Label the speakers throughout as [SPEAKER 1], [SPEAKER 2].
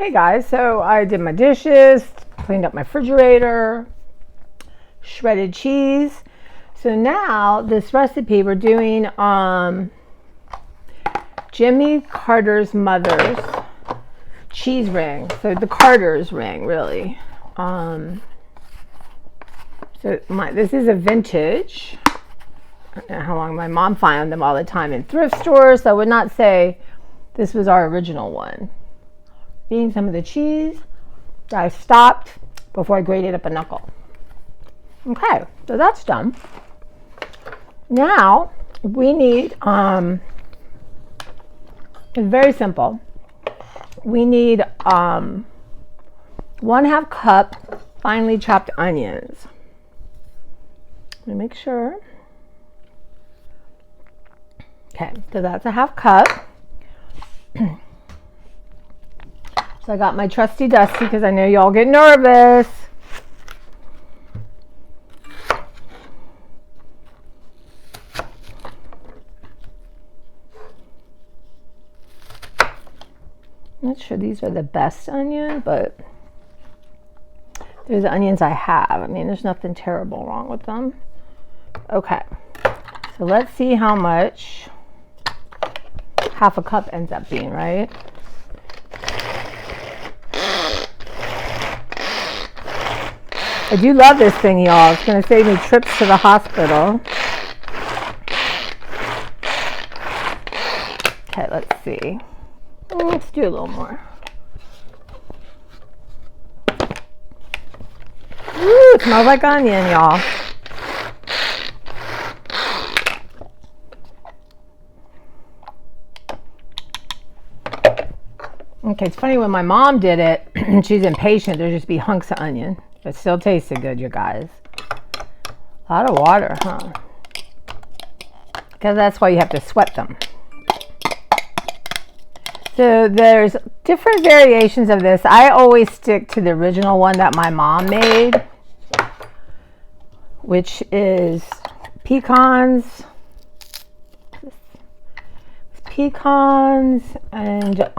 [SPEAKER 1] Okay guys, so I did my dishes, cleaned up my refrigerator, shredded cheese. So now this recipe we're doing Jimmy Carter's mother's cheese ring. So the Carter's ring really. This is a vintage. I don't know how long my mom found them all the time in thrift stores, so I would not say this was our original one. Eating some of the cheese, I stopped before I grated up a knuckle. Okay, so that's done. Now we need, it's very simple. We need 1/2 cup finely chopped onions. Let me make sure. Okay, so that's a 1/2 cup. So I got my trusty dusty because I know y'all get nervous. I'm not sure these are the best onion, but they're the onions I have. I mean, there's nothing terrible wrong with them. Okay, so let's see how much 1/2 cup ends up being, right? I do love this thing, y'all. It's going to save me trips to the hospital. Okay, let's see. Let's do a little more. Ooh, it smells like onion, y'all. Okay, it's funny when my mom did it, she's impatient, there'd just be hunks of onion. It still tasted good, you guys. A lot of water, huh? Because that's why you have to sweat them. So there's different variations of this. I always stick to the original one that my mom made, which is pecans and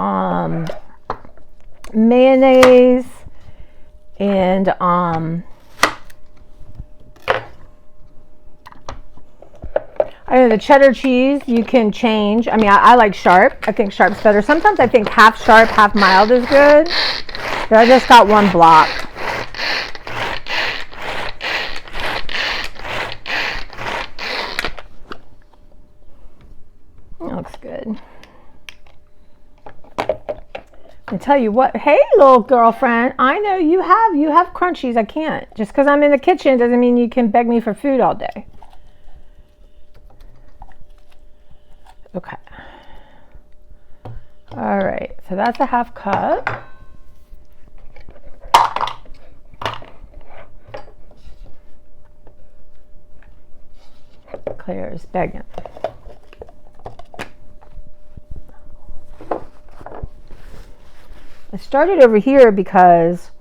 [SPEAKER 1] mayonnaise and I know the cheddar cheese you can change. I mean, I like sharp. I think sharp's better. Sometimes I think half sharp, half mild is good. But I just got one block. That looks good. I tell you what, hey little girlfriend, I know you have crunchies. I can't. Just because I'm in the kitchen doesn't mean you can beg me for food all day. Okay. All right, so that's a 1/2 cup. Claire is begging. I started over here because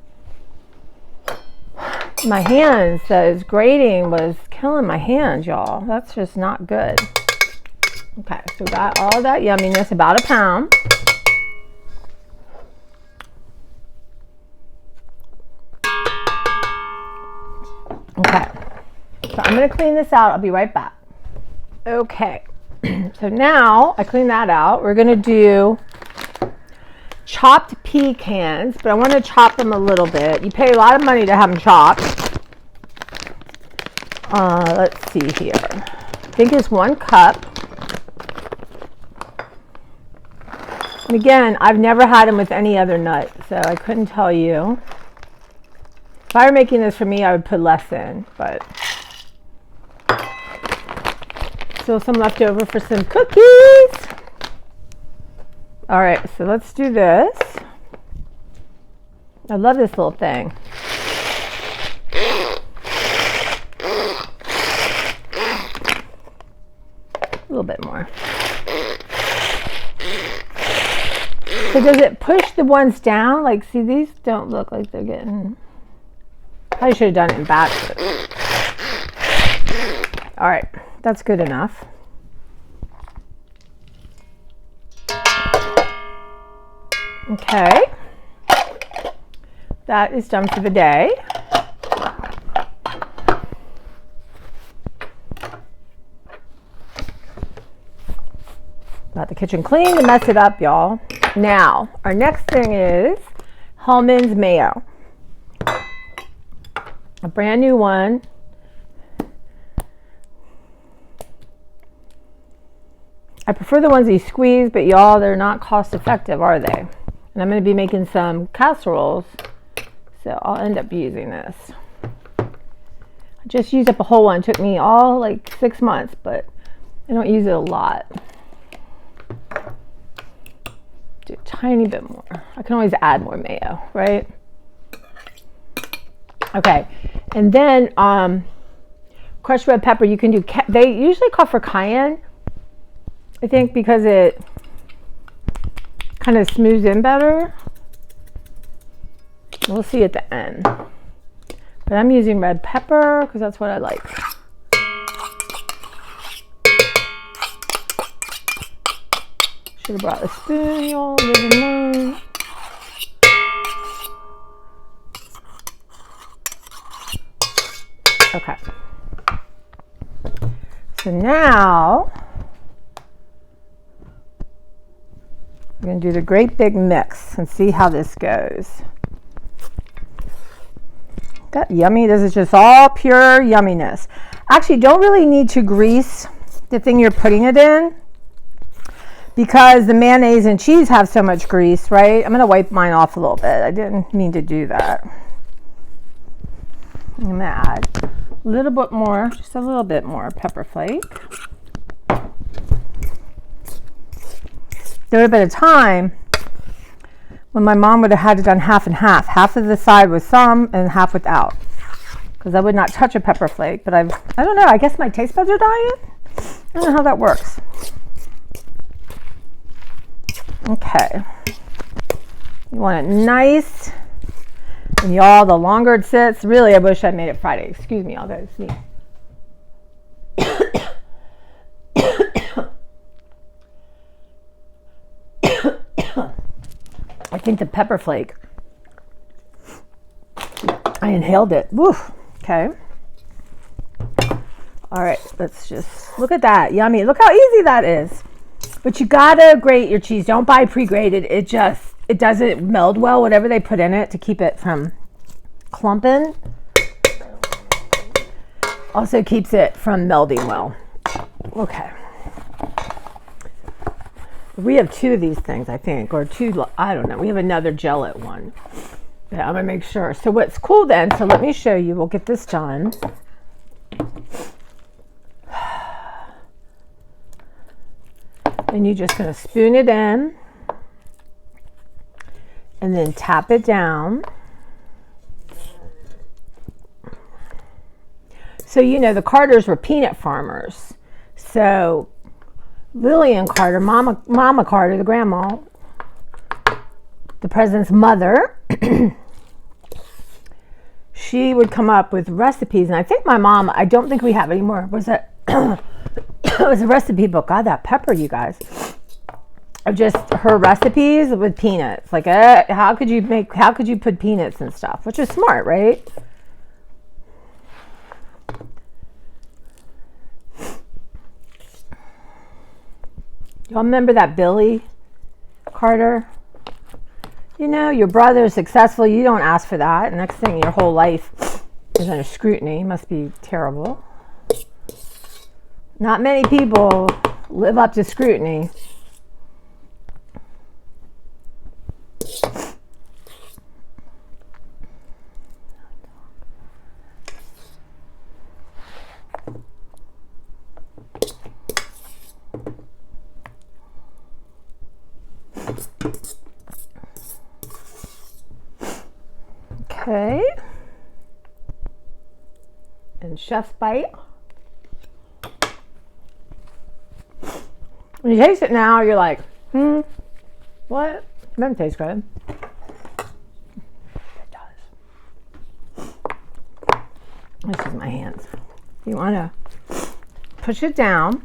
[SPEAKER 1] my hands, those grating was killing my hands, y'all. That's just not good. Okay, so we got all that yumminess, about 1 pound. Okay, so I'm going to clean this out. I'll be right back. Okay, so now I clean that out. We're going to do chopped pecans, but I want to chop them a little bit. You pay a lot of money to have them chopped. Let's see here. I think it's 1 cup. And again, I've never had them with any other nut, so I couldn't tell you. If I were making this for me, I would put less in, but still some left over for some cookies. All right, so let's do this. I love this little thing. A little bit more. So does it push the ones down? Like, see, these don't look like they're getting... I should have done it in batches. All right, that's good enough. Okay. that is done for the day. Got the kitchen clean to mess it up, y'all. Now, our next thing is Hellmann's mayo. A brand new one. I prefer the ones that you squeeze, but y'all, they're not cost effective, are they? And I'm going to be making some casseroles, so I'll end up using this. I just used up a whole one. It took me all like 6 months, but I don't use it a lot. Do a tiny bit more. I can always add more mayo, right? Okay, and then crushed red pepper. You can do, they usually call for cayenne, I think, because it kind of smooths in better. We'll see at the end. But I'm using red pepper because that's what I like. Should have brought a spoon, y'all. Never mind. Okay. So now we're going to do the great big mix and see how this goes. Got yummy. This is just all pure yumminess. Actually, don't really need to grease the thing you're putting it in because the mayonnaise and cheese have so much grease, right? I'm going to wipe mine off a little bit. I didn't mean to do that. I'm going to add a little bit more, just a little bit more pepper flake. There would have been a time when my mom would have had it done half and half. Half of the side with some and half without. Because I would not touch a pepper flake, but I don't know, I guess my taste buds are dying? I don't know how that works. Okay. You want it nice. And y'all, the longer it sits, really I wish I made it Friday. Excuse me, I'll go sneeze. I think the pepper flake, I inhaled it. Woof. Okay. All right, let's just look at that. Yummy. Look how easy that is. But you gotta grate your cheese. Don't buy pre-grated. It doesn't meld well, whatever they put in it to keep it from clumping. Also keeps it from melding well. Okay. We have 2 of these things, I think, or 2, I don't know. We have another gel-it one. Yeah, I'm gonna make sure. So what's cool then, so let me show you. We'll get this done. And you're just gonna spoon it in and then tap it down. So, you know, the Carters were peanut farmers. So Lillian Carter, Mama Carter, the grandma, the president's mother, she would come up with recipes. And I think my mom, I don't think we have anymore, was it? It was a recipe book. God, that pepper, you guys. Of just her recipes with peanuts. Like, how could you put peanuts and stuff? Which is smart, right? Y'all remember that Billy Carter? You know, your brother is successful. You don't ask for that. Next thing, your whole life is under scrutiny. Must be terrible. Not many people live up to scrutiny. Okay. And Chef's Bite. When you taste it now, you're like, what? It doesn't taste good. It does. This is my hands. You want to push it down.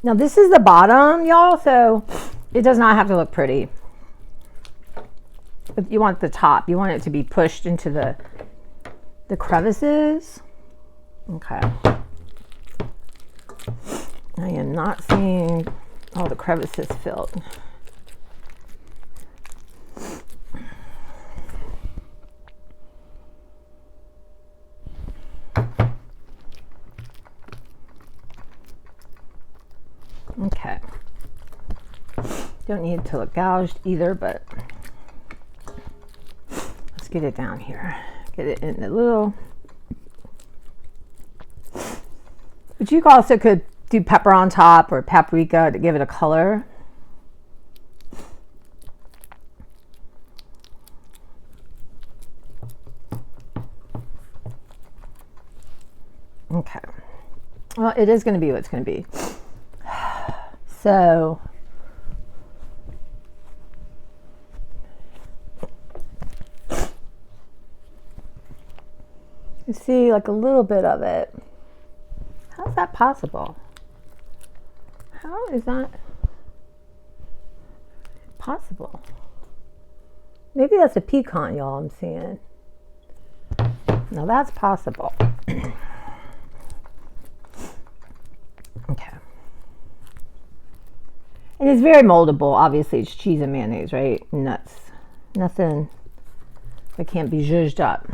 [SPEAKER 1] Now this is the bottom, y'all, so it does not have to look pretty. But you want the top. You want it to be pushed into the crevices. Okay. I am not seeing all the crevices filled. Okay. Don't need to look gouged either, but let's get it down here. Get it in the little. But you also could do pepper on top or paprika to give it a color. Okay. Well, it is going to be what it's going to be. So you see like a little bit of it. How's that possible? How is that possible? Maybe that's a pecan, y'all, I'm seeing. Now that's possible. Okay. And it's very moldable. Obviously, it's cheese and mayonnaise, right? Nuts. Nothing that can't be zhuzhed up.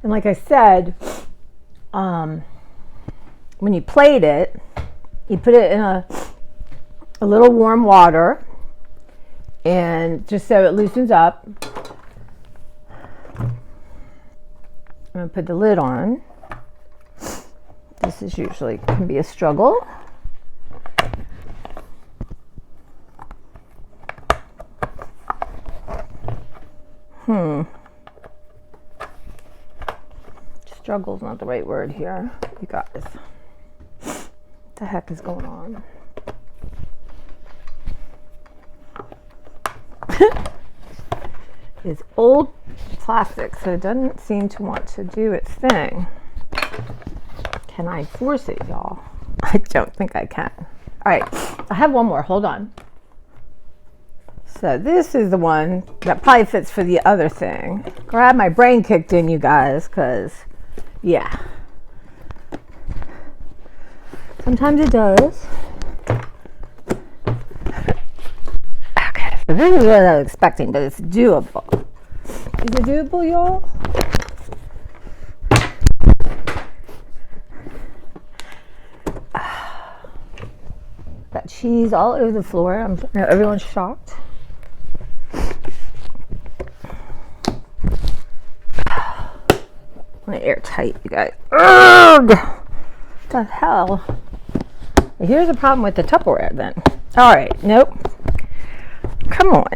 [SPEAKER 1] And like I said, when you plate it, you put it in a little warm water, and just so it loosens up. I'm going to put the lid on. This is usually can be a struggle. Struggle's not the right word here, you guys. What the heck is going on? It's old plastic, so it doesn't seem to want to do its thing. Can I force it, y'all? I don't think I can. All right, I have one more. Hold on. So this is the one that probably fits for the other thing. Grab my brain kicked in, you guys, because, yeah. Sometimes it does. Okay, so this is what I was expecting, but it's doable. Is it doable, y'all? Got cheese all over the floor. Everyone's shocked. I'm airtight, you guys. Ugh! What the hell? Here's the problem with the Tupperware then. All right, nope. Come on.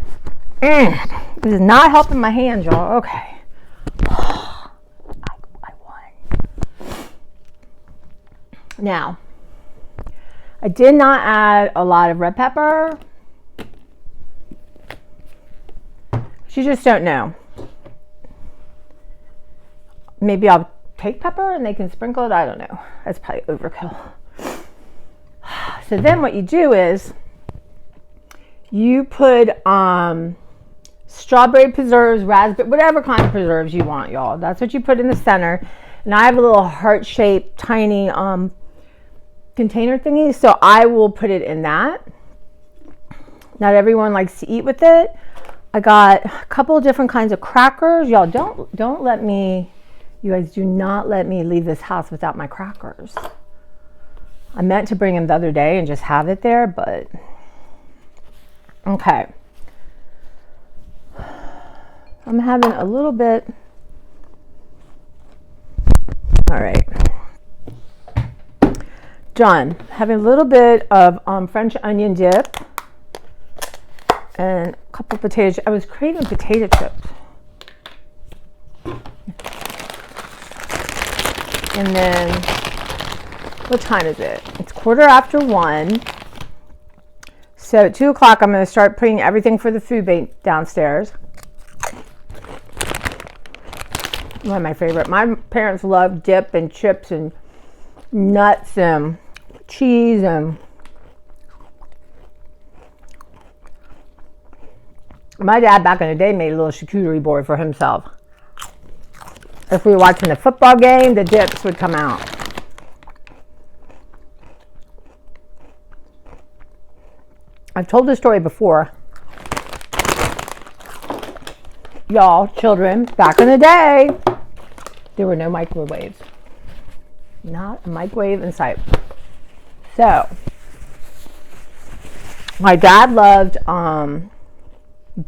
[SPEAKER 1] This is not helping my hands, y'all. Okay. I won. Now, I did not add a lot of red pepper. You just don't know. Maybe I'll take pepper and they can sprinkle it. I don't know. That's probably overkill. So then what you do is you put strawberry preserves, raspberry, whatever kind of preserves you want, y'all. That's what you put in the center. And I have a little heart-shaped tiny container thingy, so I will put it in that. Not everyone likes to eat with it. I got a couple of different kinds of crackers. Y'all don't let me, you guys do not let me leave this house without my crackers. I meant to bring them the other day and just have it there, but okay. I'm having a little bit. All right. Done. Having a little bit of French onion dip and a couple potato chips. I was craving potato chips. And then, what time is it? It's 1:15. So at 2 o'clock, I'm going to start putting everything for the food bank downstairs. One of my favorite. My parents love dip and chips and nuts and cheese and my dad back in the day made a little charcuterie board for himself. If we were watching a football game, the dips would come out. I've told this story before. Y'all, children, back in the day, there were no microwaves. Not a microwave in sight. So, my dad loved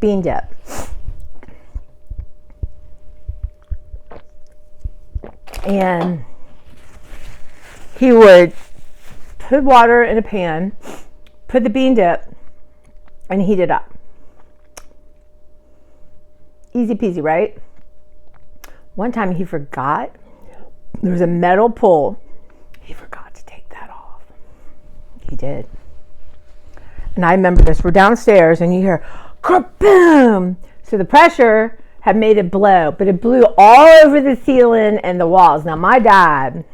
[SPEAKER 1] bean dip. And he would put water in a pan, put the bean dip, and heat it up. Easy peasy, right? One time he forgot. There was a metal pull. He forgot to take that off. He did. And I remember this. We're downstairs and you hear kaboom. So the pressure had made it blow, but it blew all over the ceiling and the walls. Now my dad,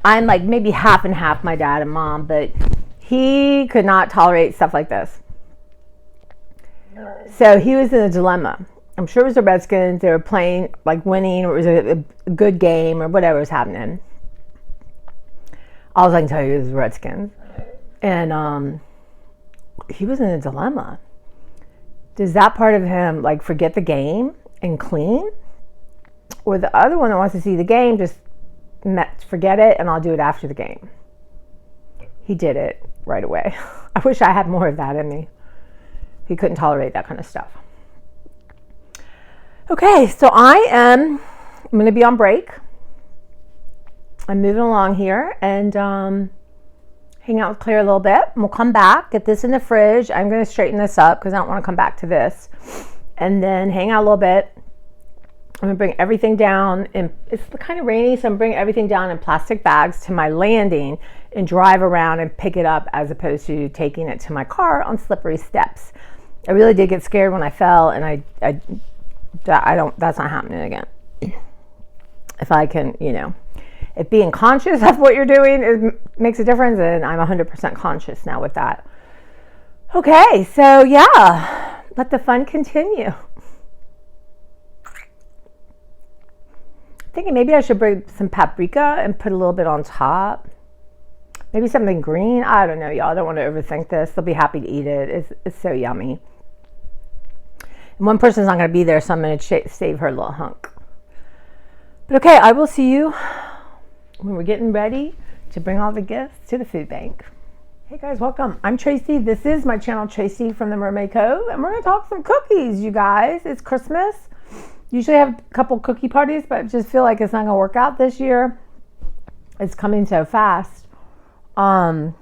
[SPEAKER 1] I'm like maybe half and half my dad and mom, but he could not tolerate stuff like this. So he was in a dilemma. I'm sure it was the Redskins. They were playing, like winning, or it was a good game, or whatever was happening. All I can tell you is the Redskins. And he was in a dilemma. Does that part of him, like, forget the game and clean? Or the other one that wants to see the game, just forget it, and I'll do it after the game. He did it right away. I wish I had more of that in me. He couldn't tolerate that kind of stuff. Okay, so I'm going to be on break. I'm moving along here and hang out with Claire a little bit. And we'll come back, get this in the fridge. I'm going to straighten this up because I don't want to come back to this. And then hang out a little bit. I'm going to bring everything down. And it's kind of rainy, so I'm bringing everything down in plastic bags to my landing and drive around and pick it up as opposed to taking it to my car on slippery steps. I really did get scared when I fell, and I don't, that's not happening again. If I can, if being conscious of what you're doing makes a difference, and I'm 100% conscious now with that. Okay, so yeah, let the fun continue. Thinking maybe I should bring some paprika and put a little bit on top. Maybe something green. I don't know, y'all. I don't want to overthink this. They'll be happy to eat it. It's so yummy. And one person's not going to be there, so I'm going to save her little hunk. But okay, I will see you when we're getting ready to bring all the gifts to the food bank. Hey guys, welcome. I'm Tracy. This is my channel, Tracy from the Mermaid Cove, and we're going to talk some cookies, you guys. It's Christmas. Usually I have a couple cookie parties, but I just feel like it's not going to work out this year. It's coming so fast. I'll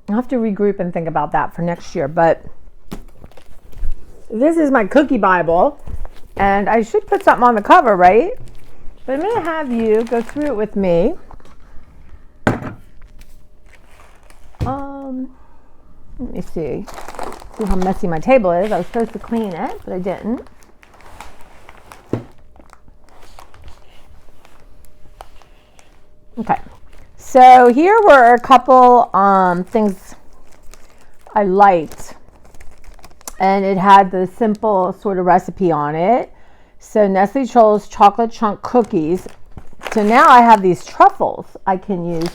[SPEAKER 1] have to regroup and think about that for next year, but this is my cookie Bible, and I should put something on the cover, right? But I'm going to have you go through it with me. Let me see how messy my table is. I was supposed to clean it, but I didn't. Okay, so here were a couple things I liked, and it had the simple sort of recipe on it. So Nestle Trolls chocolate chunk cookies. So now I have these truffles I can use.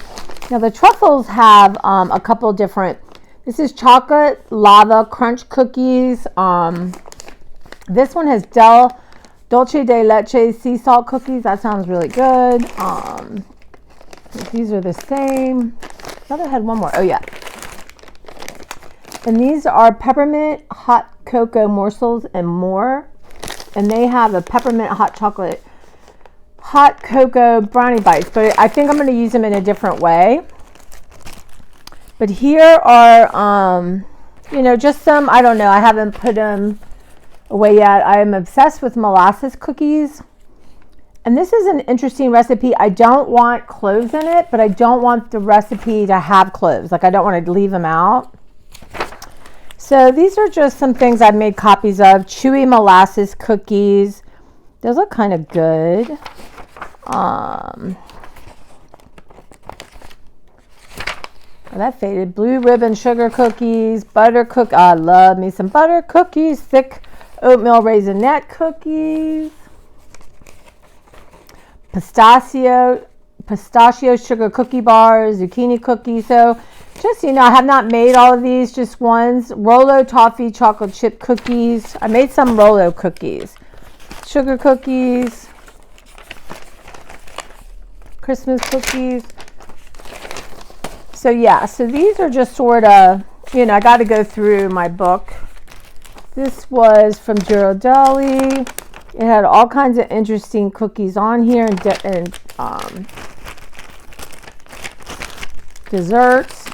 [SPEAKER 1] Now the truffles have a couple different. This is chocolate lava crunch cookies. This one has Dolce de Leche sea salt cookies. That sounds really good. These are the same. I thought I had one more. Oh yeah. And these are peppermint hot cocoa morsels and more. And they have a peppermint hot chocolate hot cocoa brownie bites. But I think I'm going to use them in a different way. But here are, just some, I don't know. I haven't put them away yet. I am obsessed with molasses cookies. And this is an interesting recipe. I don't want cloves in it, but I don't want the recipe to have cloves. Like I don't want to leave them out. So these are just some things I've made copies of. Chewy molasses cookies. Those look kind of good. Oh, that faded. Blue ribbon sugar cookies, butter I love me some butter cookies, thick oatmeal raisinette cookies, pistachio sugar cookie bars, zucchini cookies. So just, I have not made all of these, just ones. Rolo toffee chocolate chip cookies. I made some Rolo cookies. Sugar cookies. Christmas cookies. So yeah, so these are just sort of, I got to go through my book. This was from Ghirardelli. It had all kinds of interesting cookies on here and desserts.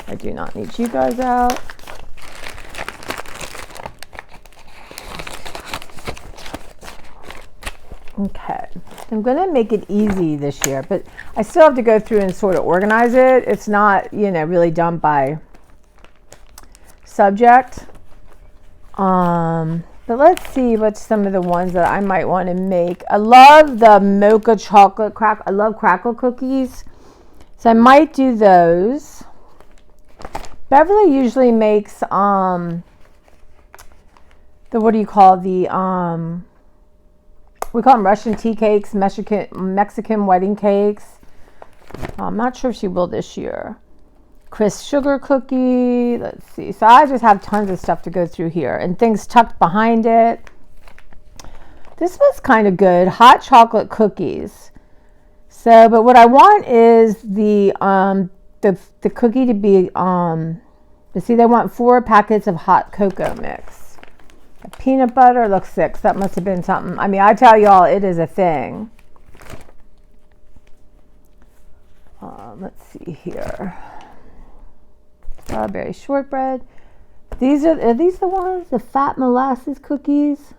[SPEAKER 1] I do not need you guys out. Okay, I'm going to make it easy this year, but I still have to go through and sort of organize it. It's not, really done by subject. But let's see what's some of the ones that I might want to make. I love the mocha chocolate I love crackle cookies. So I might do those. Beverly usually makes what do you call we call them Russian tea cakes, Mexican wedding cakes. I'm not sure if she will this year. Crisp sugar cookie. Let's see. So I just have tons of stuff to go through here and things tucked behind it. This was kind of good. Hot chocolate cookies. So, but what I want is the cookie to be they want 4 packets of hot cocoa mix. Peanut butter looks 6. That must have been something. I mean, I tell y'all, it is a thing. Let's see here. Strawberry shortbread. Are these the ones? The fat molasses cookies?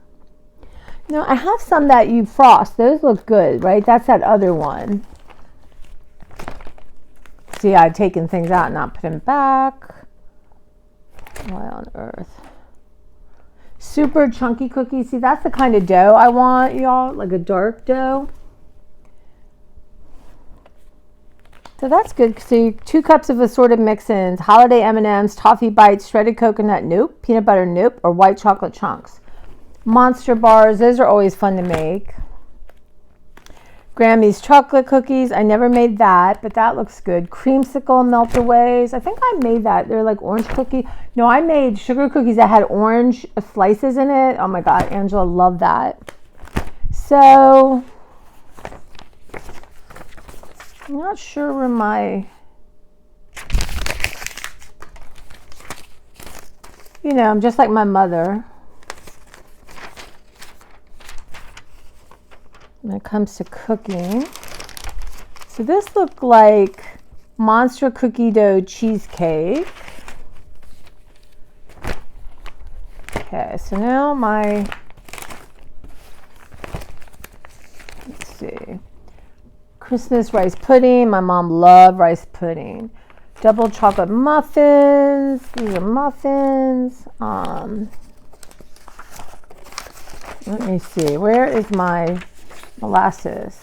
[SPEAKER 1] I have some that you frost. Those look good, right? That's that other one. See, I've taken things out and not put them back. Why on earth? Super chunky cookies. See, that's the kind of dough I want, y'all. Like a dark dough. So that's good. So 2 cups of assorted mix-ins. Holiday M&Ms, toffee bites, shredded coconut, nope. Peanut butter, nope. Or white chocolate chunks. Monster bars. Those are always fun to make. Grammy's chocolate cookies. I never made that, but that looks good. Creamsicle melt-aways. I think I made that. They're like orange cookie. No, I made sugar cookies that had orange slices in it. Oh my God, Angela loved that. So, I'm not sure where my, I'm just like my mother. When it comes to cooking. So this looked like monster cookie dough cheesecake. Okay, so now let's see. Christmas rice pudding. My mom loved rice pudding. Double chocolate muffins. These are muffins. Let me see. Where is my molasses?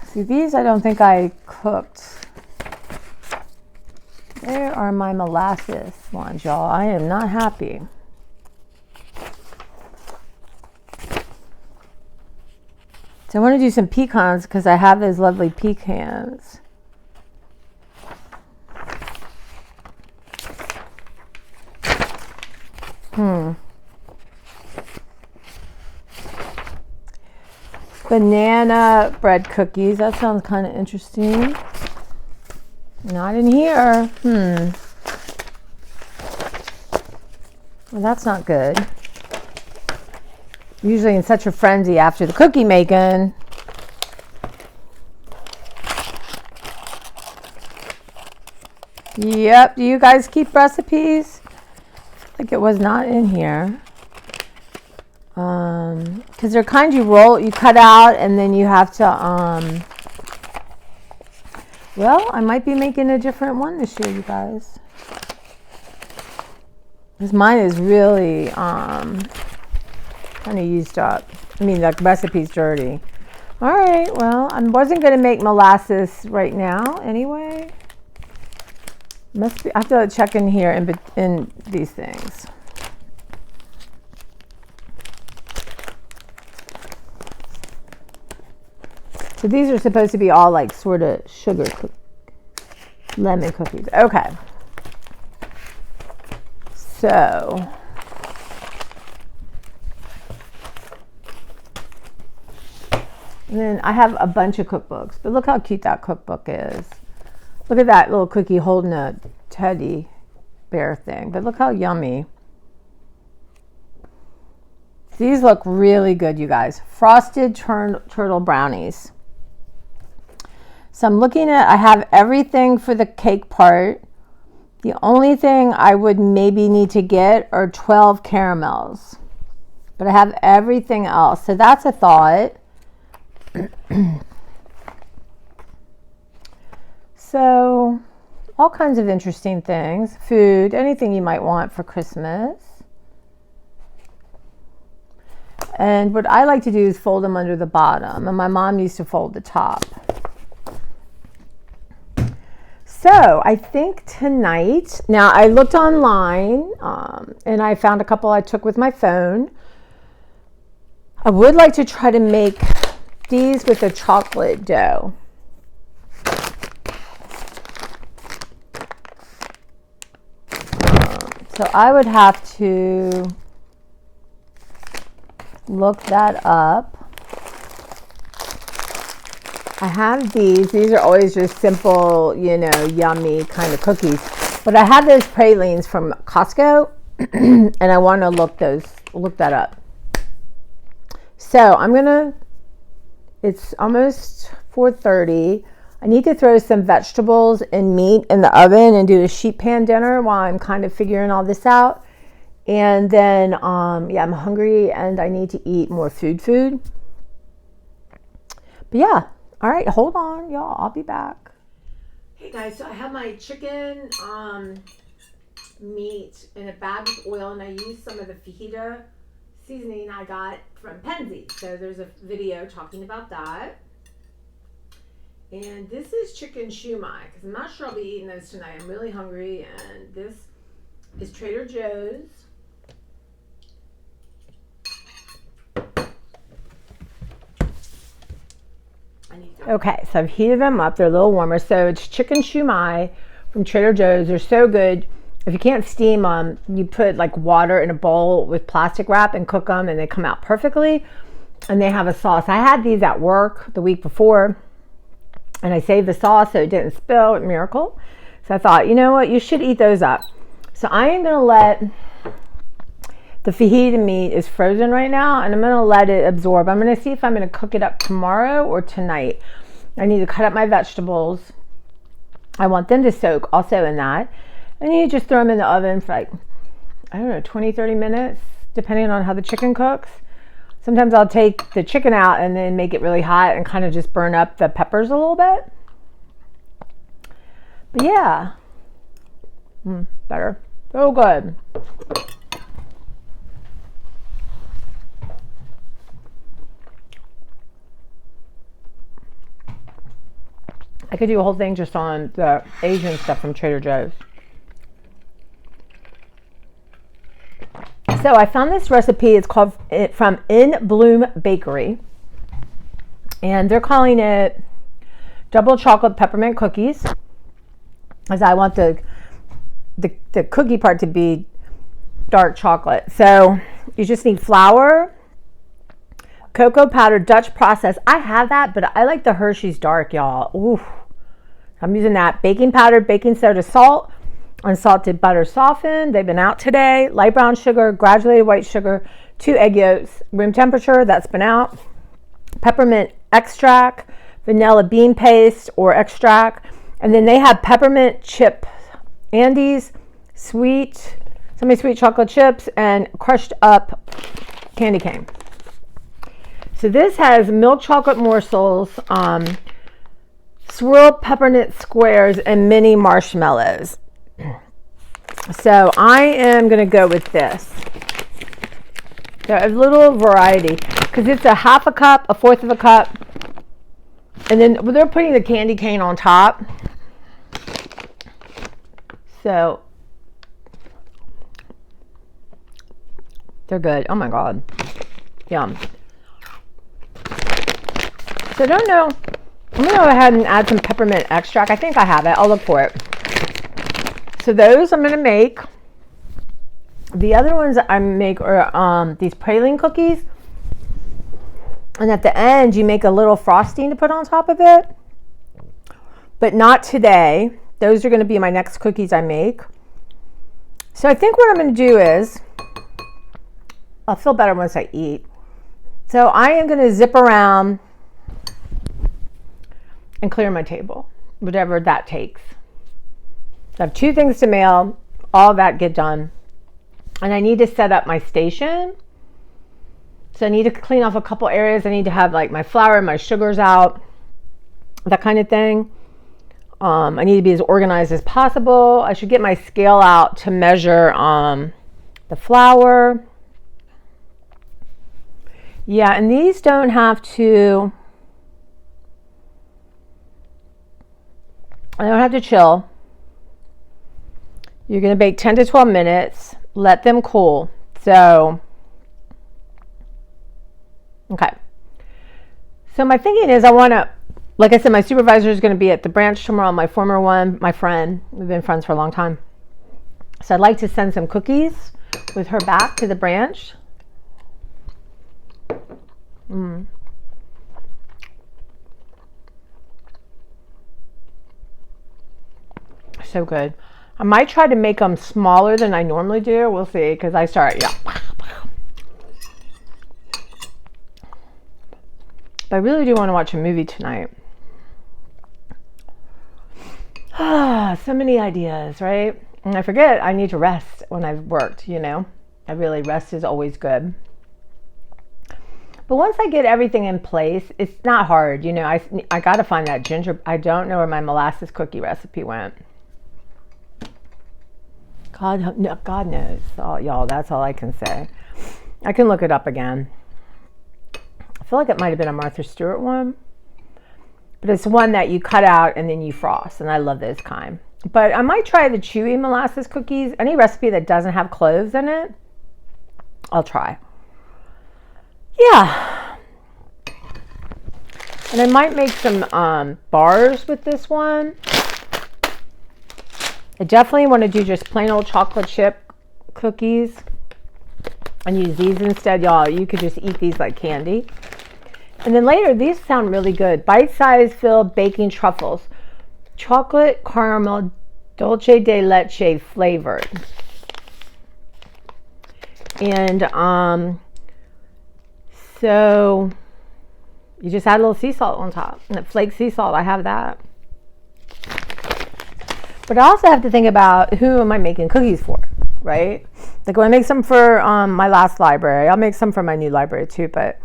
[SPEAKER 1] See, these I don't think I cooked. There are my molasses ones, y'all. I am not happy. So I want to do some pecans because I have those lovely pecans. Banana bread cookies. That sounds kind of interesting. Not in here. Well, that's not good. Usually in such a frenzy after the cookie making. Yep. Do you guys keep recipes? I feel like it was not in here. Because they're kind you cut out and then you have to, well, I might be making a different one this year, you guys. Because mine is really, kind of used up. I mean, the recipe's dirty. All right, well, I wasn't going to make molasses right now anyway. Must be, I have to check in here in these things. So these are supposed to be all like sort of sugar lemon cookies. Okay. So and then I have a bunch of cookbooks, but look how cute that cookbook is. Look at that little cookie holding a teddy bear thing, but look how yummy. These look really good, you guys. Frosted turtle brownies. So I'm looking at, I have everything for the cake part. The only thing I would maybe need to get are 12 caramels, but I have everything else. So that's a thought. So all kinds of interesting things, food, anything you might want for Christmas. And what I like to do is fold them under the bottom, and my mom used to fold the top. So I think tonight, now I looked online and I found a couple I took with my phone. I would like to try to make these with a chocolate dough. So I would have to look that up. I have these. These are always just simple, you know, yummy kind of cookies. But I have those pralines from Costco, and I want to look that up. So I'm gonna. It's almost 4:30. I need to throw some vegetables and meat in the oven and do a sheet pan dinner while I'm kind of figuring all this out. And then, yeah, I'm hungry and I need to eat more food. But yeah, all right, hold on, y'all. I'll be back. Hey guys, so I have my chicken meat in a bag with oil, and I used some of the fajita seasoning I got from Penzi. So there's a video talking about that. And this is chicken shumai, because I'm not sure I'll be eating those tonight. I'm really hungry, and this is Trader Joe's. Okay, so I've heated them up. They're a little warmer. So it's chicken shumai from Trader Joe's. They're so good. If you can't steam them, you put like water in a bowl with plastic wrap and cook them, and they come out perfectly. And they have a sauce. I had these at work the week before, and I saved the sauce so it didn't spill. Miracle. So I thought, you know what? You should eat those up. So I am going to let the fajita meat is frozen right now, and I'm going to let it absorb. I'm going to see if I'm going to cook it up tomorrow or tonight. I need to cut up my vegetables. I want them to soak also in that. And you just throw them in the oven for like, I don't know, 20, 30 minutes, depending on how the chicken cooks. Sometimes I'll take the chicken out and then make it really hot and kind of just burn up the peppers a little bit. But yeah, better. So good. I could do a whole thing just on the Asian stuff from Trader Joe's. So I found this recipe. It's called from In Bloom Bakery, and they're calling it double chocolate peppermint cookies, as I want the cookie part to be dark chocolate. So you just need flour, cocoa powder, Dutch process. I have that, but I like the Hershey's dark, y'all. Ooh, I'm using that. Baking powder, baking soda, salt, unsalted butter softened. They've been out today. Light brown sugar, granulated white sugar, 2 egg yolks, room temperature. That's been out. Peppermint extract, vanilla bean paste or extract, and then they have peppermint chip Andes, sweet, semi-sweet chocolate chips, and crushed up candy cane. So this has milk chocolate morsels, swirled peppermint squares, and mini marshmallows. So I am going to go with this. There's a little variety because it's a half a cup, a fourth of a cup, And then they're putting the candy cane on top. So they're good. Oh my God. Yum. So I don't know. I'm going to go ahead and add some peppermint extract. I think I have it. I'll look for it. So those I'm going to make. The other ones I make are these praline cookies. And at the end, you make a little frosting to put on top of it. But not today. Those are going to be my next cookies I make. So I think what I'm going to do is, I'll feel better once I eat. So I am going to zip around and clear my table, whatever that takes. So I have 2 things to mail, all that get done. And I need to set up my station. So I need to clean off a couple areas. I need to have like my flour and my sugars out, that kind of thing. I need to be as organized as possible. I should get my scale out to measure the flour. Yeah, and these don't have to, I don't have to chill. You're going to bake 10 to 12 minutes. Let them cool. So, okay. So my thinking is I want to, like I said, my supervisor is going to be at the branch tomorrow. My former one, my friend, we've been friends for a long time. So I'd like to send some cookies with her back to the branch. So good. I might try to make them smaller than I normally do. We'll see, because I start, yeah. But I really do want to watch a movie tonight. So many ideas, right? And I forget I need to rest when I've worked, you know. Rest is always good. But once I get everything in place, it's not hard. You know, I got to find that ginger. I don't know where my molasses cookie recipe went. God knows. Y'all, that's all I can say. I can look it up again. I feel like it might have been a Martha Stewart one. But it's one that you cut out and then you frost. And I love this kind. But I might try the chewy molasses cookies. Any recipe that doesn't have cloves in it, I'll try. Yeah. And I might make some bars with this one. I definitely want to do just plain old chocolate chip cookies and use these instead. Y'all, you could just eat these like candy. And then later, these sound really good. Bite-sized filled baking truffles. Chocolate caramel dulce de leche flavored. And so you just add a little sea salt on top. And it flakes sea salt. I have that. But I also have to think about who am I making cookies for, right? Like when I make some for my last library, I'll make some for my new library too, but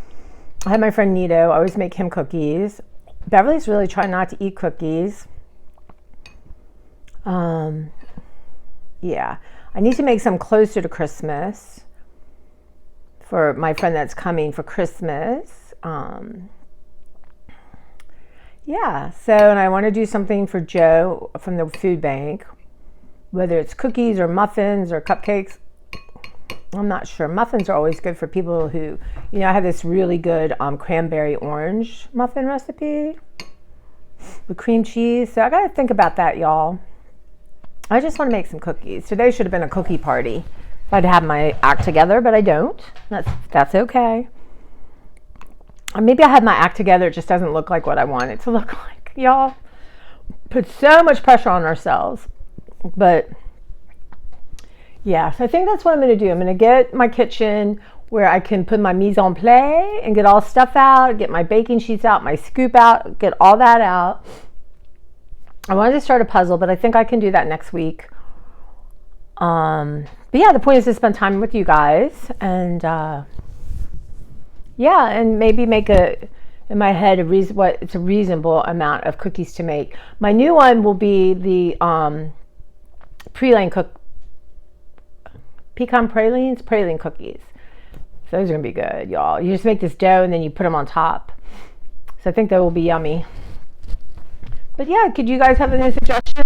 [SPEAKER 1] I have my friend Nito. I always make him cookies. Beverly's really trying not to eat cookies. Yeah. I need to make some closer to Christmas for my friend that's coming for Christmas. Yeah, so, and I want to do something for Joe from the food bank, whether it's cookies or muffins or cupcakes. I'm not sure. Muffins are always good for people who, you know, I have this really good cranberry orange muffin recipe with cream cheese. So I got to think about that, y'all. I just want to make some cookies. Today should have been a cookie party if I'd had my act together, but I don't. That's okay. Maybe I had my act together. It just doesn't look like what I want it to look like. Y'all put so much pressure on ourselves. But yeah, so I think that's what I'm going to do. I'm going to get my kitchen where I can put my mise en place and get all stuff out, get my baking sheets out, my scoop out, get all that out. I wanted to start a puzzle, but I think I can do that next week. But yeah, the point is to spend time with you guys and yeah, and maybe make in my head it's a reasonable amount of cookies to make. My new one will be the pecan praline cookies. So those are gonna be good, y'all. You just make this dough and then you put them on top. So I think that will be yummy. But yeah, could you guys have any suggestions?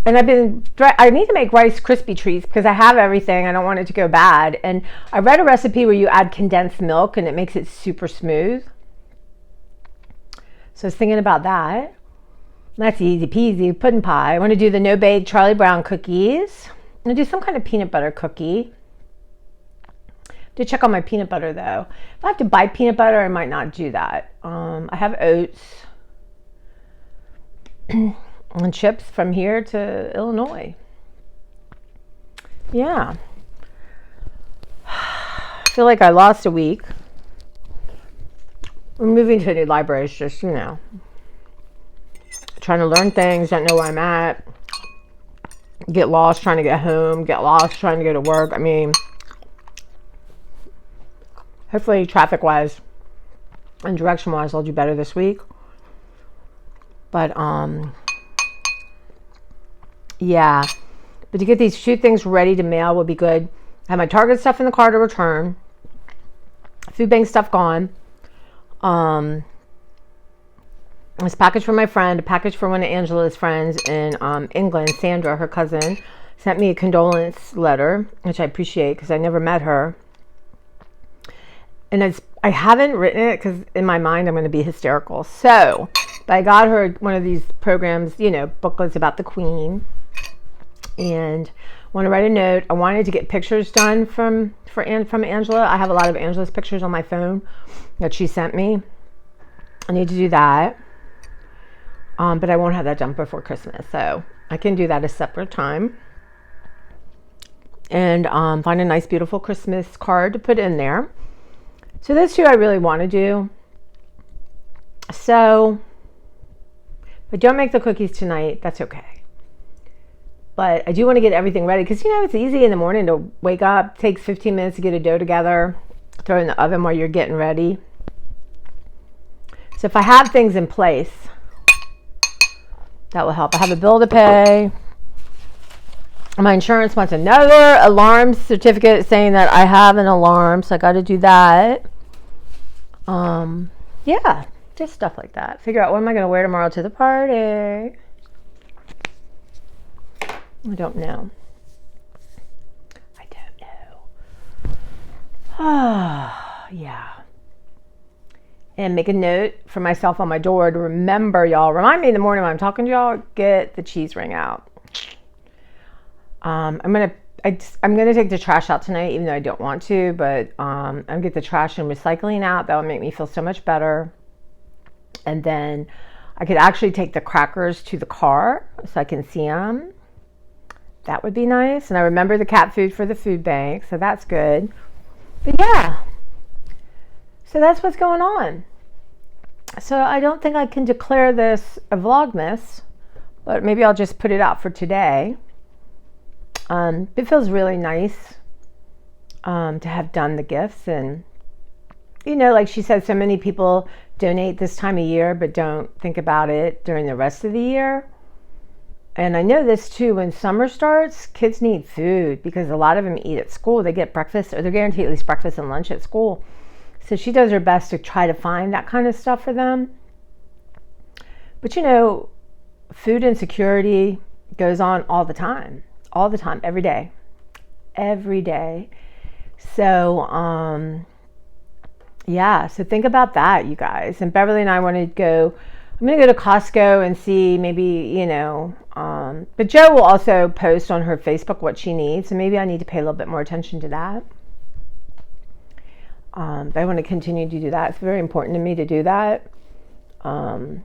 [SPEAKER 1] And I need to make Rice Krispie treats because I have everything. I don't want it to go bad. And I read a recipe where you add condensed milk and it makes it super smooth. So I was thinking about that. That's easy peasy. Pudding pie. I want to do the no-bake Charlie Brown cookies. I'm going to do some kind of peanut butter cookie. To check on my peanut butter though. If I have to buy peanut butter, I might not do that. I have oats and chips from here to Illinois. Yeah. I feel like I lost a week. We're moving to a new library. It's just, trying to learn things, don't know where I'm at. Get lost trying to get home, get lost trying to go to work. I mean, hopefully traffic-wise and direction-wise I'll do better this week. But, yeah. But to get these 2 things ready to mail would be good. I have my Target stuff in the car to return. Food bank stuff gone. This package from my friend, a package from one of Angela's friends in England, Sandra, her cousin, sent me a condolence letter, which I appreciate because I never met her. And I haven't written it because in my mind I'm going to be hysterical. So, but I got her one of these programs, booklets about the Queen. And want to write a note. I wanted to get pictures done from Angela. I have a lot of Angela's pictures on my phone that she sent me. I need to do that. But I won't have that done before Christmas. So I can do that a separate time. And find a nice, beautiful Christmas card to put in there. So those 2 I really want to do. So if I don't make the cookies tonight, that's okay. But I do want to get everything ready. Because, it's easy in the morning to wake up. It takes 15 minutes to get a dough together. Throw it in the oven while you're getting ready. So if I have things in place, that will help. I have a bill to pay. My insurance wants another alarm certificate saying that I have an alarm, so I got to do that. Yeah, just stuff like that. Figure out what am I going to wear tomorrow to the party. I don't know. Yeah. And make a note for myself on my door to remember, y'all. Remind me in the morning when I'm talking to y'all, get the cheese ring out. I'm gonna take the trash out tonight, even though I don't want to. But I'm gonna get the trash and recycling out. That will make me feel so much better. And then I could actually take the crackers to the car so I can see them. That would be nice. And I remember the cat food for the food bank, so that's good. But yeah. So that's what's going on. So I don't think I can declare this a Vlogmas, but maybe I'll just put it out for today. It feels really nice to have done the gifts. And, like she said, so many people donate this time of year, but don't think about it during the rest of the year. And I know this too, when summer starts, kids need food because a lot of them eat at school. They get breakfast, or they're guaranteed at least breakfast and lunch at school. So she does her best to try to find that kind of stuff for them. But food insecurity goes on all the time, every day. So, yeah, so think about that, you guys. And Beverly and I want to go, I'm going to go to Costco and see maybe, but Jo will also post on her Facebook what she needs. So maybe I need to pay a little bit more attention to that. But I want to continue to do that. It's very important to me to do that. While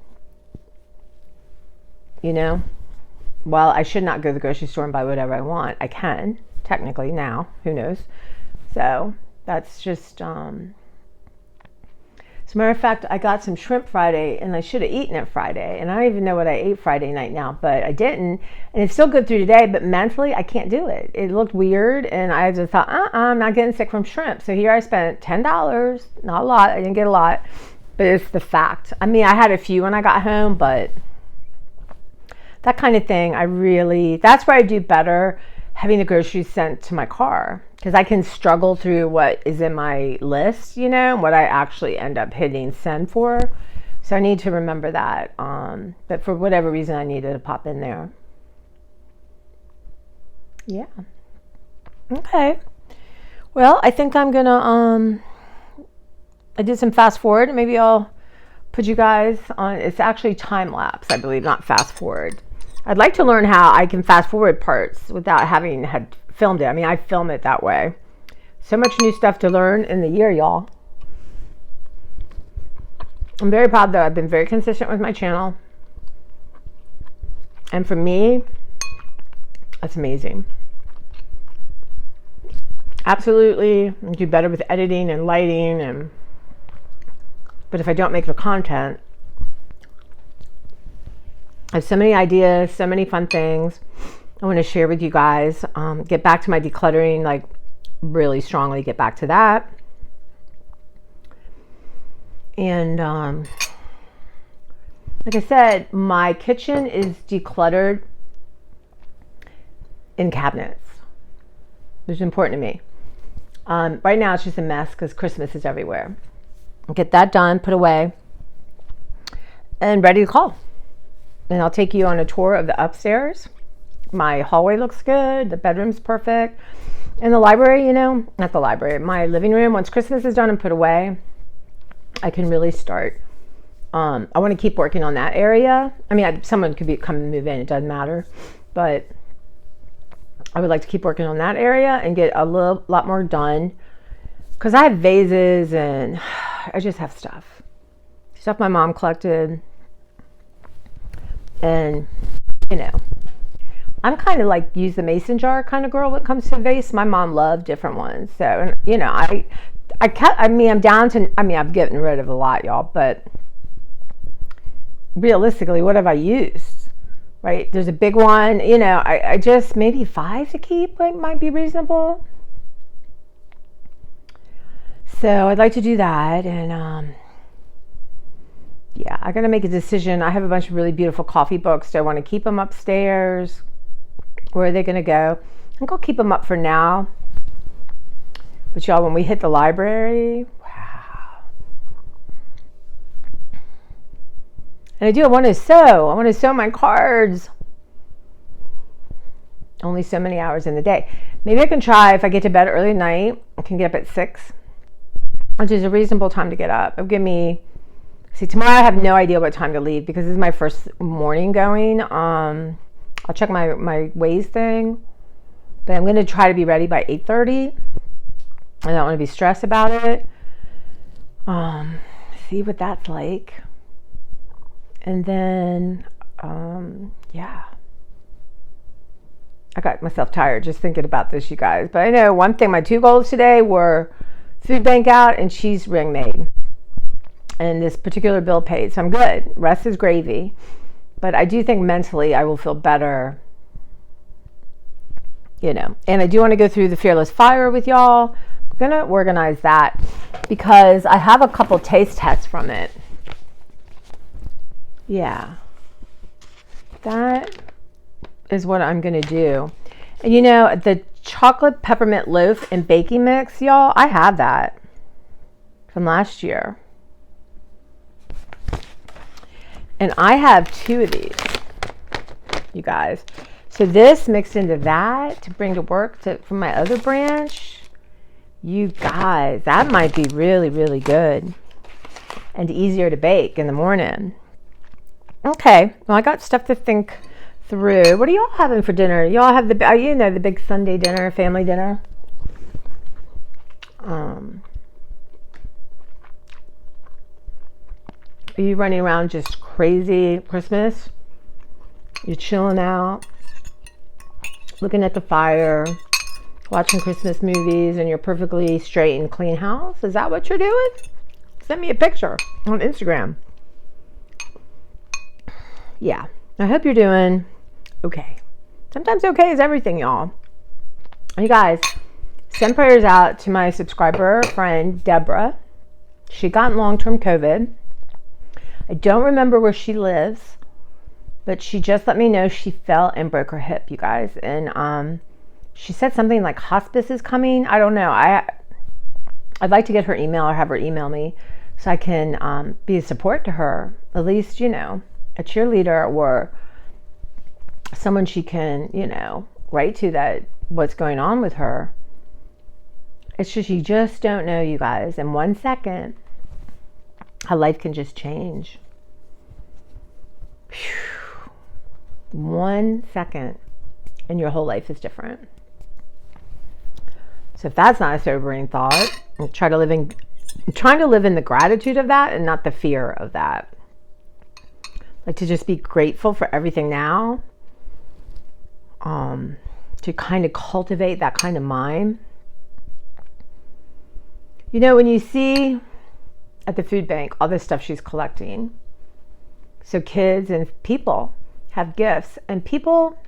[SPEAKER 1] I should not go to the grocery store and buy whatever I want, I can, technically now. Who knows? So that's just... As a matter of fact, I got some shrimp Friday, and I should have eaten it Friday. And I don't even know what I ate Friday night now, but I didn't. And it's still good through today, but mentally, I can't do it. It looked weird, and I just thought, I'm not getting sick from shrimp. So here I spent $10. Not a lot. I didn't get a lot, but it's the fact. I mean, I had a few when I got home, but that kind of thing, that's where I do better, having the groceries sent to my car. Because I can struggle through what is in my list, and what I actually end up hitting send for. So I need to remember that. But for whatever reason, I needed to pop in there. Yeah. Okay. Well, I think I'm gonna I did some fast forward. Maybe I'll put you guys on. It's actually time lapse, I believe, not fast forward. I'd like to learn how I can fast forward parts without having had filmed it. I mean, I film it that way. So much new stuff to learn in the year, y'all. I'm very proud that I've been very consistent with my channel. And for me, that's amazing. Absolutely, I do better with editing and lighting, but if I don't make the content, I have so many ideas, so many fun things I want to share with you guys. Get back to my decluttering, like really strongly get back to that. And like I said, my kitchen is decluttered in cabinets, which is important to me. Right now it's just a mess because Christmas is everywhere. Get that done, put away, and ready to call. And I'll take you on a tour of the upstairs. My hallway looks good. The bedroom's perfect. And the library, not the library, my living room, once Christmas is done and put away, I can really start. I want to keep working on that area. I mean, someone could come and move in. It doesn't matter. But I would like to keep working on that area and get a lot more done. Because I have vases and I just have stuff my mom collected. And, I'm kind of like use the mason jar kind of girl when it comes to vase. My mom loved different ones. So, I'm down to, I've gotten rid of a lot, y'all, but realistically, what have I used? Right? There's a big one, I just, maybe 5 to keep might be reasonable. So I'd like to do that. And, yeah, I got to make a decision. I have a bunch of really beautiful coffee books. Do I want to keep them upstairs? Where are they going to go? I'm going to keep them up for now. But y'all, when we hit the library, wow. And I want to sew. I want to sew my cards. Only so many hours in the day. Maybe I can try, if I get to bed early at night, I can get up at 6, which is a reasonable time to get up. It'll give me, tomorrow I have no idea what time to leave because this is my first morning going. I'll check my Waze thing, but I'm going to try to be ready by 8:30. I don't want to be stressed about it. See what that's like. And then, yeah. I got myself tired just thinking about this, you guys. But I know one thing, my 2 goals today were food bank out and cheese ring made. And this particular bill paid, so I'm good. Rest is gravy. But I do think mentally I will feel better, And I do want to go through the Fearless Fire with y'all. I'm going to organize that because I have a couple taste tests from it. Yeah. That is what I'm going to do. And the chocolate peppermint loaf and baking mix, y'all, I have that from last year. And I have 2 of these, you guys. So this mixed into that to bring to work from my other branch. You guys, that might be really, really good and easier to bake in the morning. Okay, well, I got stuff to think through. What are y'all having for dinner? Y'all have the big Sunday dinner, family dinner. Are you running around just crazy Christmas? You're chilling out, looking at the fire, watching Christmas movies, and your perfectly straight and clean house? Is that what you're doing? Send me a picture on Instagram. Yeah, I hope you're doing okay. Sometimes okay is everything, y'all. You guys, send prayers out to my subscriber friend, Deborah. She got long-term COVID. I don't remember where she lives, but she just let me know she fell and broke her hip, you guys. And she said something like hospice is coming. I don't know. I'd like to get her email or have her email me so I can be a support to her, at least, you know, a cheerleader or someone she can, you know, write to that what's going on with her. It's just, you just don't know, you guys, in 1 second, how life can just change. Whew. 1 second, and your whole life is different. So if that's not a sobering thought, I'm trying to live in the gratitude of that and not the fear of that. Like to just be grateful for everything now. To kind of cultivate that kind of mind. You know, when you see at the food bank all this stuff she's collecting, so kids and people have gifts, and people,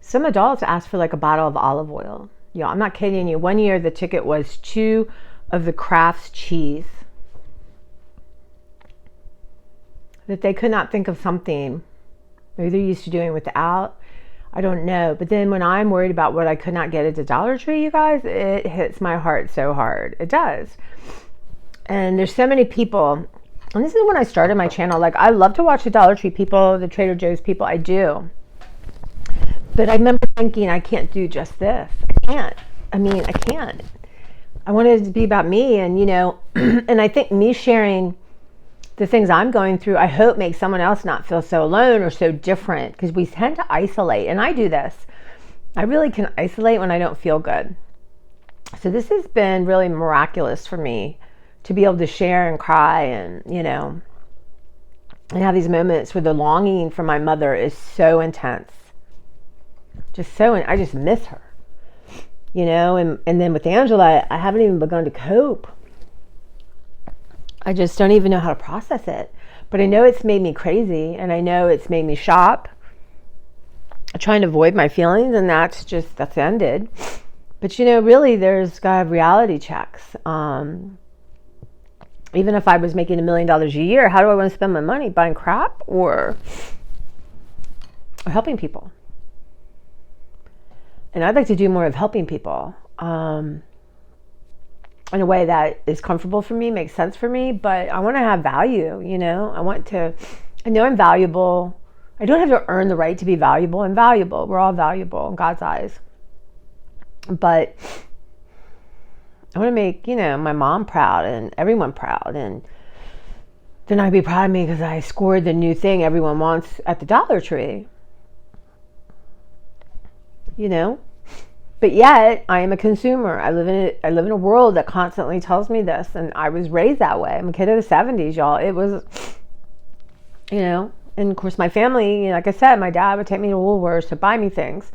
[SPEAKER 1] some adults ask for like a bottle of olive oil. Yeah, I'm not kidding you. One year the ticket was 2 of the Kraft's cheese. That they could not think of something. Maybe they're used to doing without. I don't know. But then when I'm worried about what I could not get at the Dollar Tree, you guys, it hits my heart so hard. It does. And there's so many people. And this is when I started my channel. Like, I love to watch the Dollar Tree people, the Trader Joe's people. I do. But I remember thinking, I can't do just this. I can't. I can't. I wanted it to be about me. And, you know, and I think me sharing the things I'm going through, I hope makes someone else not feel so alone or so different, because we tend to isolate. And I do this. I really can isolate when I don't feel good. So this has been really miraculous for me to be able to share and cry and, you know, and have these moments where the longing for my mother is so intense. I just miss her, you know, and then with Angela, I haven't even begun to cope. I just don't even know how to process it. But I know it's made me crazy, and I know it's made me shop, trying to avoid my feelings, and that's ended. But, you know, really, there's got to have reality checks. Even if I was making $1 million a year, how do I want to spend my money? Buying crap or helping people? And I'd like to do more of helping people. In a way that is comfortable for me, makes sense for me, but I want to have value, you know? I know I'm valuable. I don't have to earn the right to be valuable. I'm valuable. We're all valuable in God's eyes. But I want to make, you know, my mom proud and everyone proud. And then I'd be proud of me because I scored the new thing everyone wants at the Dollar Tree. You know? But yet, I am a consumer. I live in a world that constantly tells me this, and I was raised that way. I'm a kid of the 70s, y'all. It was, you know, and of course my family, like I said, my dad would take me to Woolworths to buy me things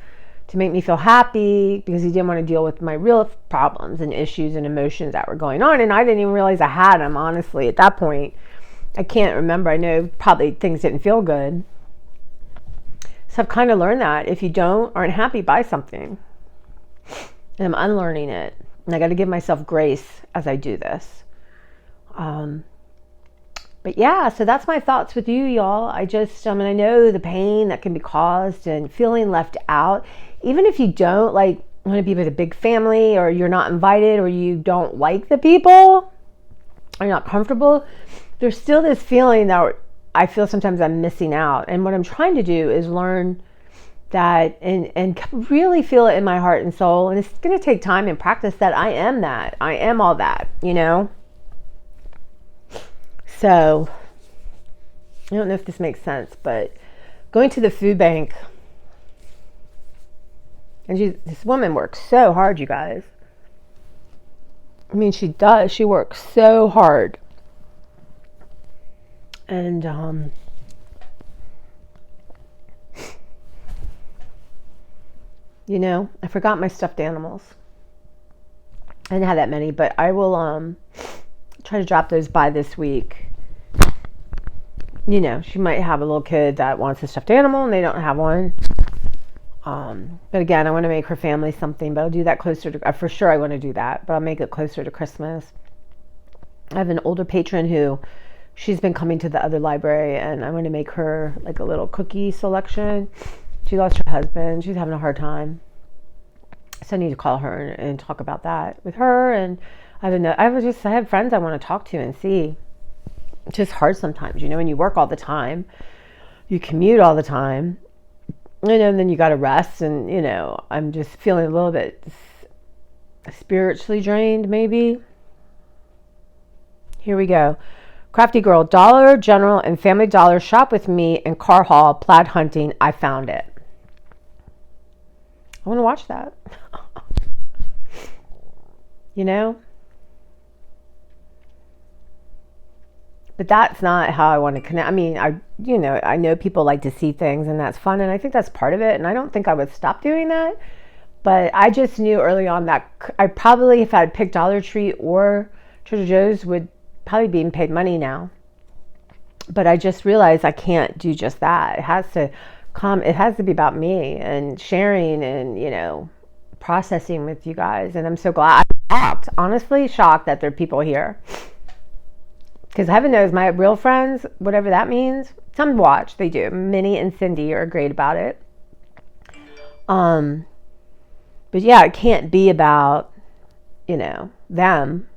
[SPEAKER 1] to make me feel happy because he didn't want to deal with my real problems and issues and emotions that were going on, and I didn't even realize I had them, honestly, at that point. I can't remember. I know probably things didn't feel good. So I've kind of learned that if you aren't happy, buy something. And I'm unlearning it. And I got to give myself grace as I do this. But yeah, so that's my thoughts with you, y'all. I know the pain that can be caused and feeling left out. Even if you don't want to be with a big family, or you're not invited, or you don't like the people, or you're not comfortable, there's still this feeling that I feel sometimes I'm missing out. And what I'm trying to do is learn that and really feel it in my heart and soul. And it's going to take time and practice that I am that. I am all that, you know? So I don't know if this makes sense, but going to the food bank, and this woman works so hard, you guys. I mean, she does. She works so hard. And you know, I forgot my stuffed animals. I didn't have that many, but I will try to drop those by this week. You know, she might have a little kid that wants a stuffed animal and they don't have one. But again, I want to make her family something, but I'll do that closer to, for sure I want to do that, but I'll make it closer to Christmas. I have an older patron who, she's been coming to the other library, and I want to make her like a little cookie selection. She lost her husband. She's having a hard time. So I need to call her and talk about that with her. And I don't know. I have friends I want to talk to and see. It's just hard sometimes, when you work all the time, you commute all the time, and then you got to rest. And, I'm just feeling a little bit spiritually drained, maybe. Here we go. Crafty Girl, Dollar General and Family Dollar shop with me in Car Hall, plaid hunting. I found it. I want to watch that. But that's not how I want to connect. I mean, I know people like to see things, and that's fun, and I think that's part of it, and I don't think I would stop doing that. But I just knew early on that I probably, if I had picked Dollar Tree or Trader Joe's, would probably be paid money now. But I just realized I can't do just that. It has to be about me and sharing and, processing with you guys. And I'm so glad. I'm shocked, honestly shocked that there are people here. Because heaven knows my real friends, whatever that means, some watch, they do. Minnie and Cindy are great about it. But yeah, it can't be about, them.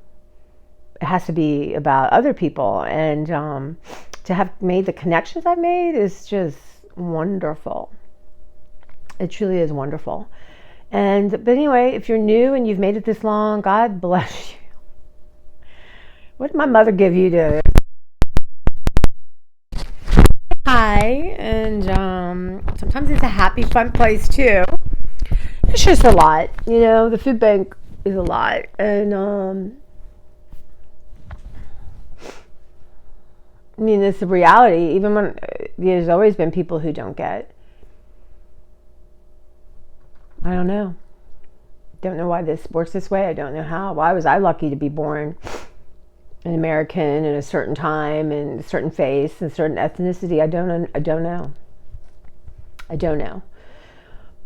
[SPEAKER 1] It has to be about other people. And to have made the connections I've made is just wonderful. It truly is wonderful. But anyway, if you're new and you've made it this long, God bless you. What did my mother give you to? Hi, and sometimes it's a happy, fun place too. It's just a lot, the food bank is a lot. And I mean, it's a reality, even when there's always been people who don't get. I don't know. Don't know why this works this way. I don't know how. Why was I lucky to be born an American in a certain time and a certain face and a certain ethnicity? I don't know.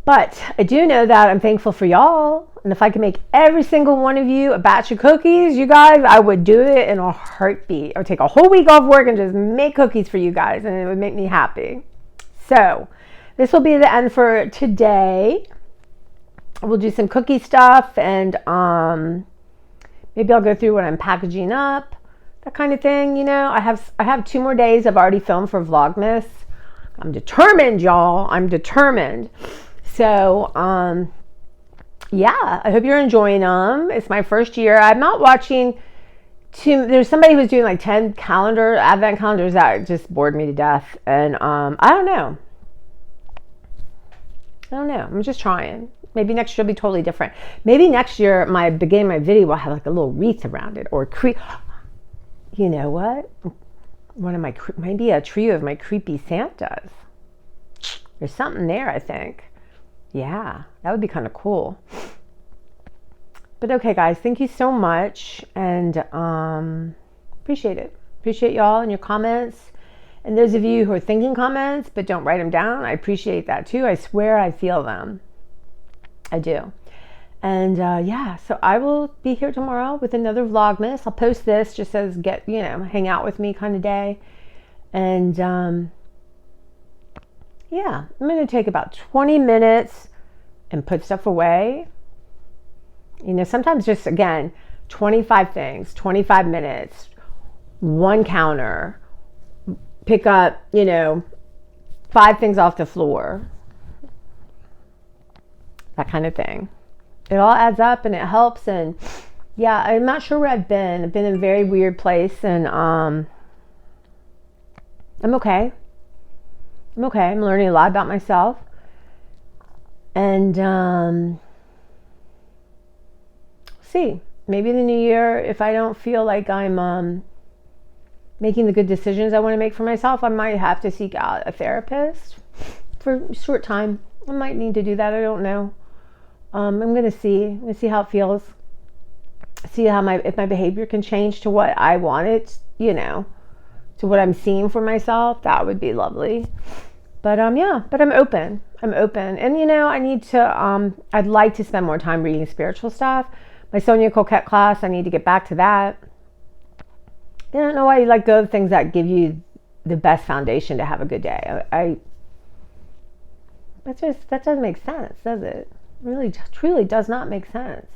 [SPEAKER 1] But I do know that I'm thankful for y'all. And if I could make every single one of you a batch of cookies, you guys, I would do it in a heartbeat. I would take a whole week off work and just make cookies for you guys, and it would make me happy. So this will be the end for today. We'll do some cookie stuff, and maybe I'll go through what I'm packaging up, that kind of thing. I have 2 more days I've already filmed for Vlogmas. I'm determined, y'all. I'm determined. So, yeah, I hope you're enjoying them. It's my first year. I'm not watching there's somebody who's doing like 10 advent calendars that just bored me to death. And I don't know. I'm just trying. Maybe next year will be totally different. Maybe next year my video will have like a little wreath around it, or you know what? Maybe a trio of my creepy Santas. There's something there, I think. Yeah, that would be kind of cool. But okay, guys, thank you so much, and appreciate it. Appreciate y'all and your comments. And those of you who are thinking comments but don't write them down, I appreciate that too. I swear I feel them. I do. And yeah, so I will be here tomorrow with another Vlogmas. I'll post this just as hang out with me kind of day. And yeah, I'm going to take about 20 minutes and put stuff away. Sometimes just, again, 25 things, 25 minutes, one counter, pick up, 5 things off the floor, that kind of thing. It all adds up and it helps. And yeah, I'm not sure where I've been. I've been in a very weird place, and I'm okay. I'm learning a lot about myself. And see, maybe in the new year, if I don't feel like I'm making the good decisions I want to make for myself, I might have to seek out a therapist for a short time. I might need to do that. I don't know. I'm going to see how it feels. See how if my behavior can change to what I want it, to what I'm seeing for myself. That would be lovely. But yeah, but I'm open. And I need to, I'd like to spend more time reading spiritual stuff. My Sonia Coquette class, I need to get back to that. I don't know why you let go of things that give you the best foundation to have a good day. That doesn't make sense, does it? Really, truly does not make sense.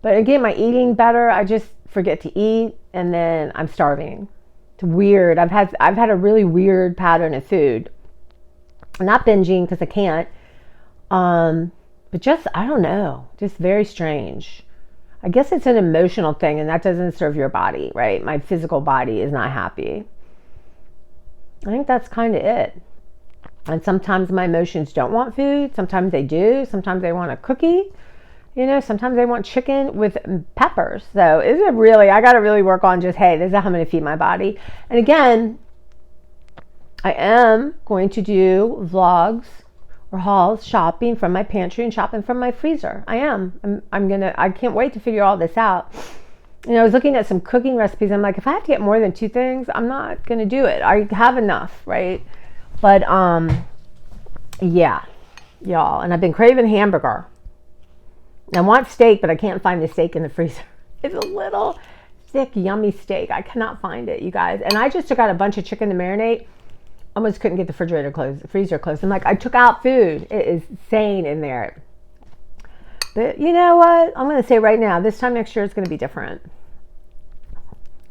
[SPEAKER 1] But again, my eating better. I just forget to eat, and then I'm starving. It's weird. I've had a really weird pattern of food. I'm not binging because I can't. But just, I don't know, just very strange. I guess it's an emotional thing, and that doesn't serve your body, right? My physical body is not happy. I think that's kind of it. And sometimes my emotions don't want food. Sometimes they do. Sometimes they want a cookie. Sometimes they want chicken with peppers. So I got to really work on just, hey, this is how I'm going to feed my body. And again, I am going to do vlogs or hauls, shopping from my pantry and shopping from my freezer. I am. I can't wait to figure all this out. I was looking at some cooking recipes. I'm like, if I have to get more than 2 things, I'm not going to do it. I have enough, right? But, yeah, y'all. And I've been craving hamburger. I want steak, but I can't find the steak in the freezer. It's a little thick, yummy steak. I cannot find it, you guys. And I just took out a bunch of chicken to marinate. Almost couldn't get the freezer closed. I'm like, I took out food. It is insane in there. But you know what? I'm going to say right now, this time next year, it's going to be different.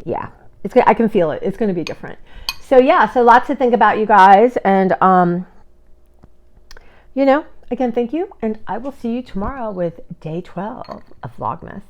[SPEAKER 1] Yeah, I can feel it. It's going to be different. So yeah, so lots to think about, you guys. And, again, thank you. And I will see you tomorrow with day 12 of Vlogmas.